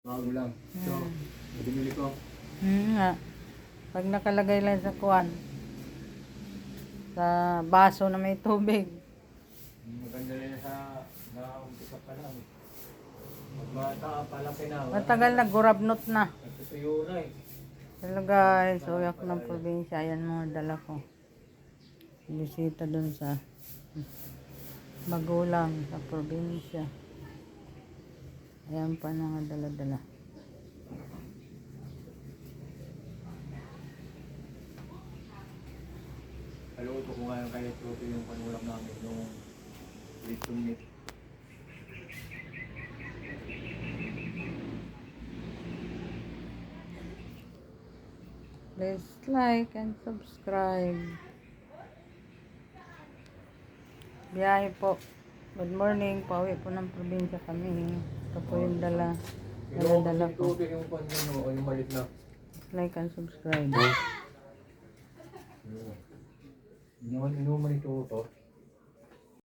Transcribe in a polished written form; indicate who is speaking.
Speaker 1: Bago lang. So, binili ko.
Speaker 2: Nga. Pag nakalagay lang sa kuwan, sa baso na may tubig.
Speaker 1: Maganda rin sa na-umpisa pa lang. Magbata, palaki na.
Speaker 2: Matagal na, gurabnot na.
Speaker 1: Nagsusuyo na eh.
Speaker 2: Hello guys, uwi ako ng probinsya. Ayan mga dala ko. Bisita dun sa magulang sa probinsya. Ayan pa mga dala-dala.
Speaker 1: Kaluto ko nga yung kaya tuto yung panulam namin nung litong meat.
Speaker 2: Please like and subscribe. Biyahe po. Good morning. Pauwi po ng probinsya kami. Ito po yung dala. Dala-dala ko.
Speaker 1: Tuto yung panulam o yung malit na.
Speaker 2: Like and subscribe.
Speaker 1: Inuman ito ito.